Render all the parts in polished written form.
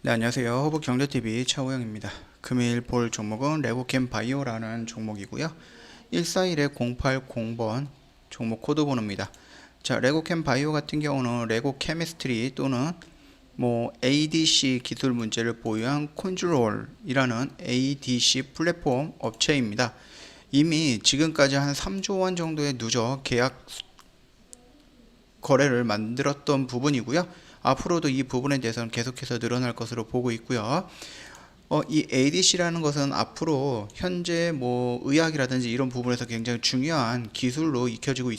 네, 안녕하세요. 허브경제TV 차우영입니다. 금일 볼 종목은 레고캠 바이오라는 종목이고요. 1411-0800번 종목 코드 번호입니다. 자, 레고캠 바이오 같은 경우는 레고 케미스트리 또는 ADC 기술 문제를 보유한 콘주롤이라는 ADC 플랫폼 업체입니다. 이미 지금까지 한 3조 원 정도의 누적 계약 거래를 만들었던 부분이고요. 앞으로도 이 부분에 대해서는 계속해서 늘어날 것으로 보고 있고요. 이 ADC라는 것은 앞으로 현재 의학이라든지 이런 부분에서 굉장히 중요한 기술로 여겨지고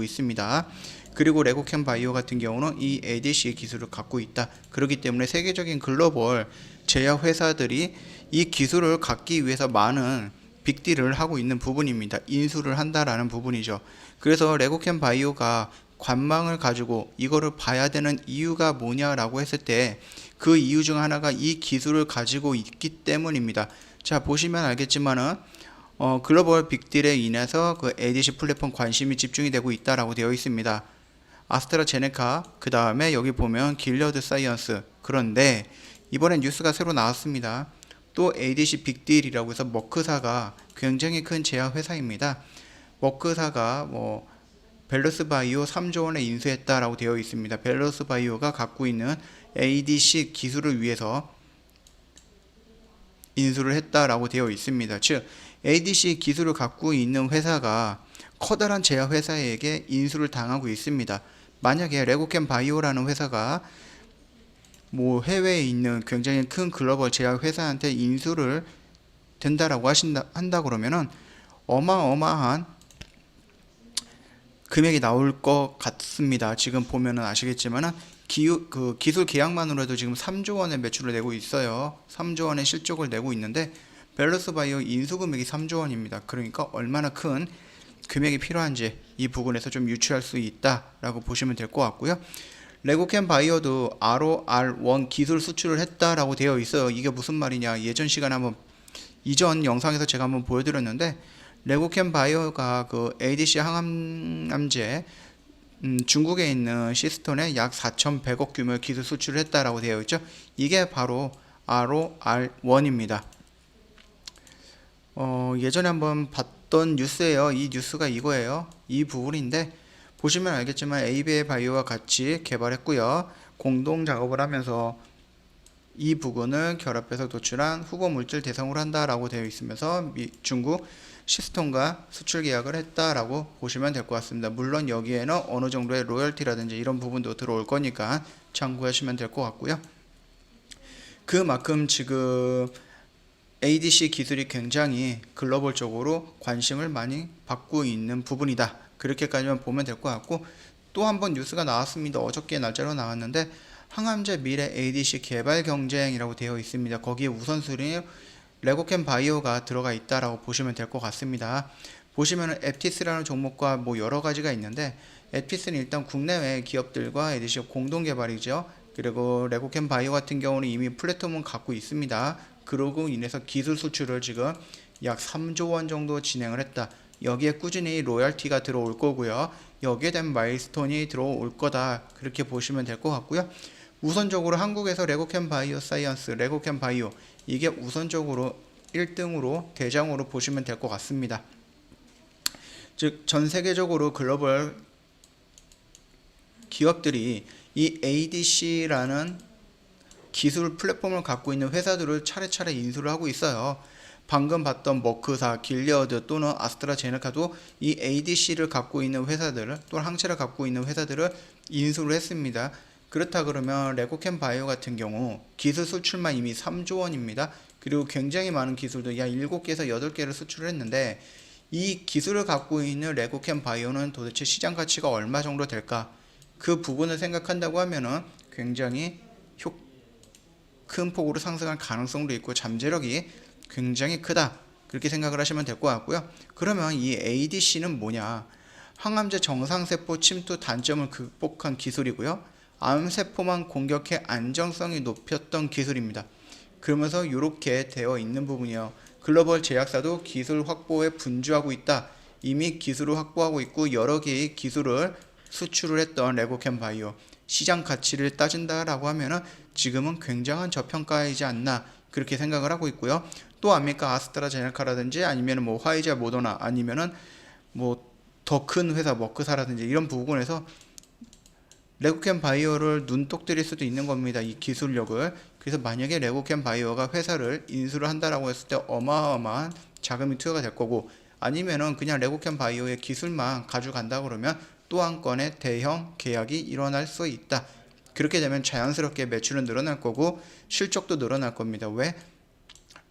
있습니다. 그리고 레고캠 바이오 같은 경우는 이 ADC 기술을 갖고 있다. 그렇기 때문에 세계적인 글로벌 제약 회사들이 이 기술을 갖기 위해서 많은 빅딜을 하고 있는 부분입니다. 인수를 한다라는 부분이죠. 그래서 레고캠 바이오가 관망을 가지고 이거를 봐야 되는 이유가 뭐냐라고 했을 때 그 이유 중 하나가 이 기술을 가지고 있기 때문입니다. 자, 보시면 알겠지만은 글로벌 빅딜에 인해서 그 ADC 플랫폼 관심이 집중이 되고 있다라고 되어 있습니다. 아스트라제네카, 그 다음에 여기 보면 길려드 사이언스. 그런데 이번에 뉴스가 새로 나왔습니다. 또 ADC 빅딜이라고 해서 머크사가 굉장히 큰 제약 회사입니다. 머크사가 벨로스 바이오 3조 원에 인수했다라고 되어 있습니다. 벨로스 바이오가 갖고 있는 ADC 기술을 위해서 인수를 했다라고 되어 있습니다. 즉, ADC 기술을 갖고 있는 회사가 커다란 제약 회사에게 인수를 당하고 있습니다. 만약에 레고캠 바이오라는 회사가 해외에 있는 굉장히 큰 글로벌 제약 회사한테 인수를 된다라고 한다 그러면은 어마어마한 금액이 나올 것 같습니다. 지금 보면은 아시겠지만은 기술 계약만으로도 지금 3조 원의 매출을 내고 있어요. 3조 원의 실적을 내고 있는데 벨로스 바이오 인수 금액이 3조 원입니다. 그러니까 얼마나 큰 금액이 필요한지 이 부분에서 좀 유추할 수 있다라고 보시면 될 것 같고요. 레고캠 바이오도 ROR1 기술 수출을 했다라고 되어 있어요. 이게 무슨 말이냐? 이전 영상에서 제가 한번 보여드렸는데 레고캠 바이오가 그 ADC 항암제 중국에 있는 시스톤에 약 4,100억 규모의 기술 수출을 했다라고 되어 있죠. 이게 바로 ROR1입니다. 예전에 한번 봤던 뉴스예요. 이 뉴스가 이거예요. 이 부분인데 보시면 알겠지만 ABA 바이오와 같이 개발했고요. 공동 작업을 하면서 이 부분을 결합해서 도출한 후보 물질 대상으로 한다라고 되어 있으면서 중국 시스톤과 수출 계약을 했다라고 보시면 될 것 같습니다. 물론 여기에는 어느 정도의 로열티라든지 이런 부분도 들어올 거니까 참고하시면 될 것 같고요. 그만큼 지금 ADC 기술이 굉장히 글로벌적으로 관심을 많이 받고 있는 부분이다. 그렇게까지만 보면 될 것 같고, 또 한 번 뉴스가 나왔습니다. 어저께 날짜로 나왔는데 항암제 미래 ADC 개발 경쟁이라고 되어 있습니다. 거기에 우선순위 레고캠 바이오가 들어가 있다라고 보시면 될 것 같습니다. 보시면은 앱티스라는 종목과 여러 가지가 있는데 앱티스는 일단 국내외 기업들과 ADC 공동 개발이죠. 그리고 레고캠 바이오 같은 경우는 이미 플랫폼은 갖고 있습니다. 그러고 인해서 기술 수출을 지금 약 3조 원 정도 진행을 했다. 여기에 꾸준히 로열티가 들어올 거고요. 여기에 대한 마일스톤이 들어올 거다. 그렇게 보시면 될 것 같고요. 우선적으로 한국에서 레고캠 바이오 사이언스, 레고캠 바이오 이게 우선적으로 1등으로 대장으로 보시면 될 것 같습니다. 즉 전 세계적으로 글로벌 기업들이 이 ADC라는 기술 플랫폼을 갖고 있는 회사들을 차례차례 인수를 하고 있어요. 방금 봤던 머크사, 길리어드 또는 아스트라제네카도 이 ADC를 갖고 있는 회사들을 또는 항체를 갖고 있는 회사들을 인수를 했습니다. 그렇다 그러면 레고캠 바이오 같은 경우 기술 수출만 이미 3조 원입니다. 그리고 굉장히 많은 기술도 약 7개에서 8개를 수출을 했는데 이 기술을 갖고 있는 레고캠 바이오는 도대체 시장 가치가 얼마 정도 될까? 그 부분을 생각한다고 하면은 굉장히 큰 폭으로 상승할 가능성도 있고 잠재력이 굉장히 크다. 그렇게 생각을 하시면 될 것 같고요. 그러면 이 ADC는 뭐냐? 항암제 정상세포 침투 단점을 극복한 기술이고요. 암세포만 공격해 안정성이 높였던 기술입니다. 그러면서 이렇게 되어 있는 부분이요. 글로벌 제약사도 기술 확보에 분주하고 있다. 이미 기술을 확보하고 있고 여러 개의 기술을 수출을 했던 레고캠 바이오. 시장 가치를 따진다라고 하면은 지금은 굉장한 저평가이지 않나 그렇게 생각을 하고 있고요. 또 압니까? 아스트라제네카라든지 아니면 뭐 화이자 모더나 아니면은 뭐 더 큰 회사 머크사라든지 이런 부분에서 레고캠 바이오를 눈독 들일 수도 있는 겁니다. 이 기술력을. 그래서 만약에 레고캠 바이오가 회사를 인수를 한다라고 했을 때 어마어마한 자금이 투여가 될 거고, 아니면은 그냥 레고캠 바이오의 기술만 가져간다 그러면 또 한 건의 대형 계약이 일어날 수 있다. 그렇게 되면 자연스럽게 매출은 늘어날 거고 실적도 늘어날 겁니다. 왜?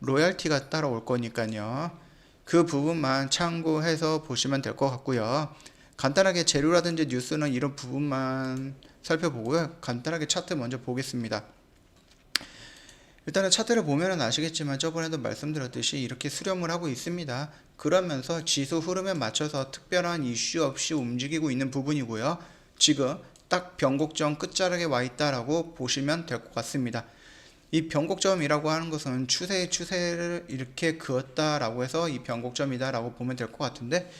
로열티가 따라올 거니까요. 그 부분만 참고해서 보시면 될 것 같고요. 간단하게 재료라든지 뉴스는 이런 부분만 살펴보고요. 간단하게 차트 먼저 보겠습니다. 일단은 차트를 보면은 아시겠지만 저번에도 말씀드렸듯이 이렇게 수렴을 하고 있습니다. 그러면서 지수 흐름에 맞춰서 특별한 이슈 없이 움직이고 있는 부분이고요. 지금 딱 변곡점 끝자락에 와 있다라고 보시면 될 것 같습니다. 이 변곡점이라고 하는 것은 추세를 이렇게 그었다라고 해서 이 변곡점이다라고 보면 될 것 같은데,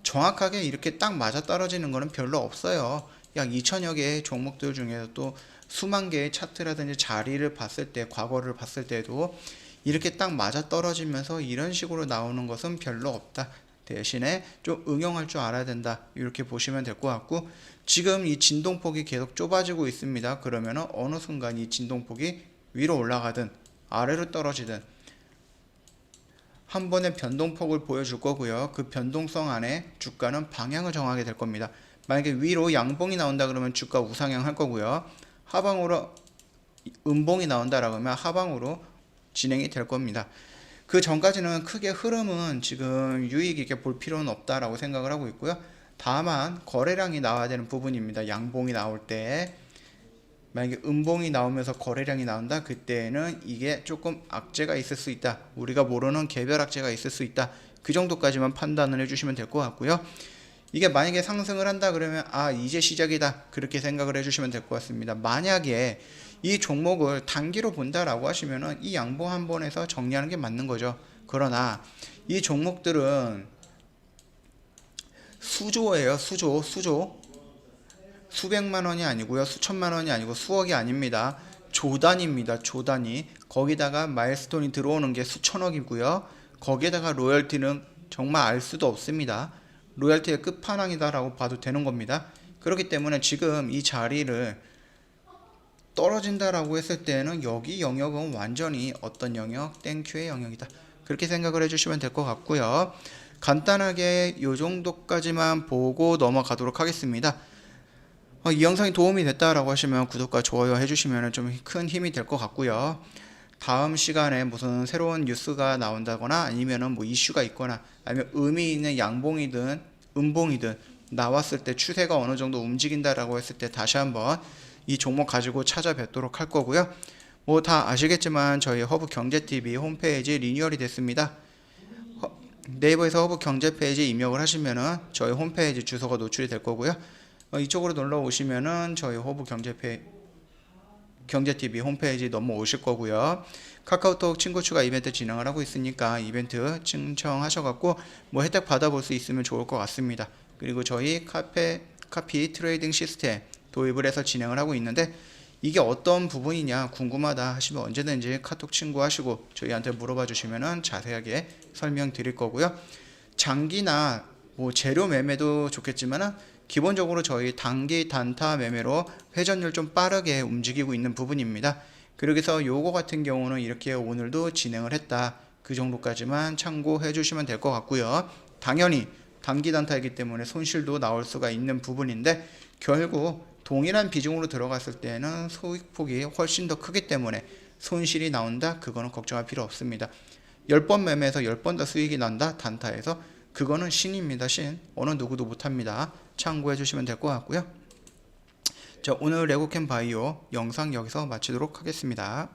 정확하게 이렇게 딱 맞아떨어지는 거는 별로 없어요. 약 2천여 개의 종목들 중에서 또 수만 개의 차트라든지 자리를 봤을 때, 과거를 봤을 때도 이렇게 딱 맞아떨어지면서 이런 식으로 나오는 것은 별로 없다. 대신에 좀 응용할 줄 알아야 된다. 이렇게 보시면 될 것 같고, 지금 이 진동폭이 계속 좁아지고 있습니다. 그러면 어느 순간 이 진동폭이 위로 올라가든 아래로 떨어지든 한 번의 변동폭을 보여줄 거고요. 그 변동성 안에 주가는 방향을 정하게 될 겁니다. 만약에 위로 양봉이 나온다 그러면 주가 우상향 할 거고요. 하방으로 음봉이 나온다 그러면 하방으로 진행이 될 겁니다. 그 전까지는 크게 흐름은 지금 유익 있게 볼 필요는 없다라고 생각을 하고 있고요. 다만 거래량이 나와야 되는 부분입니다. 양봉이 나올 때 만약에 음봉이 나오면서 거래량이 나온다, 그때는 이게 조금 악재가 있을 수 있다, 우리가 모르는 개별 악재가 있을 수 있다, 그 정도까지만 판단을 해주시면 될 것 같고요. 이게 만약에 상승을 한다 그러면 이제 시작이다 그렇게 생각을 해주시면 될 것 같습니다. 만약에 이 종목을 단기로 본다라고 하시면은 이 양봉 한 번에서 정리하는 게 맞는 거죠. 그러나 이 종목들은 수조예요. 수조. 수백만 원이 아니고요. 수천만 원이 아니고 수억이 아닙니다. 조 단위입니다. 조 단위. 거기다가 마일스톤이 들어오는 게 수천억이고요. 거기에다가 로열티는 정말 알 수도 없습니다. 로열티의 끝판왕이다라고 봐도 되는 겁니다. 그렇기 때문에 지금 이 자리를 떨어진다라고 했을 때는 여기 영역은 완전히 어떤 영역? 땡큐의 영역이다. 그렇게 생각을 해주시면 될 것 같고요. 간단하게 이 정도까지만 보고 넘어가도록 하겠습니다. 이 영상이 도움이 됐다라고 하시면 구독과 좋아요 해주시면 좀 큰 힘이 될 것 같고요. 다음 시간에 무슨 새로운 뉴스가 나온다거나 아니면은 뭐 이슈가 있거나 아니면 의미 있는 양봉이든 음봉이든 나왔을 때 추세가 어느 정도 움직인다라고 했을 때 다시 한번 이 종목 가지고 찾아뵙도록 할 거고요. 뭐 다 아시겠지만 저희 허브경제TV 홈페이지 리뉴얼이 됐습니다. 네이버에서 허브경제 페이지 입력을 하시면은 저희 홈페이지 주소가 노출이 될 거고요. 이쪽으로 놀러 오시면은 저희 허브경제TV 홈페이지 넘어오실 거고요. 카카오톡 친구 추가 이벤트 진행을 하고 있으니까 이벤트 신청하셔갖고 뭐 혜택 받아볼 수 있으면 좋을 것 같습니다. 그리고 저희 카피 트레이딩 시스템 도입을 해서 진행을 하고 있는데, 이게 어떤 부분이냐 궁금하다 하시면 언제든지 카톡 친구하시고 저희한테 물어봐 주시면은 자세하게 설명드릴 거고요. 장기나 뭐 재료 매매도 좋겠지만은 기본적으로 저희 단기 단타 매매로 회전율 좀 빠르게 움직이고 있는 부분입니다. 그래서 요거 같은 경우는 이렇게 오늘도 진행을 했다, 그 정도까지만 참고해 주시면 될 것 같고요. 당연히 단기 단타이기 때문에 손실도 나올 수가 있는 부분인데, 결국 동일한 비중으로 들어갔을 때는 소익폭이 훨씬 더 크기 때문에 손실이 나온다, 그거는 걱정할 필요 없습니다. 10번 매매해서 10번 더 수익이 난다, 단타에서, 그거는 신입니다. 신. 어느 누구도 못합니다. 참고해 주시면 될 것 같고요. 자, 오늘 레고캠 바이오 영상 여기서 마치도록 하겠습니다.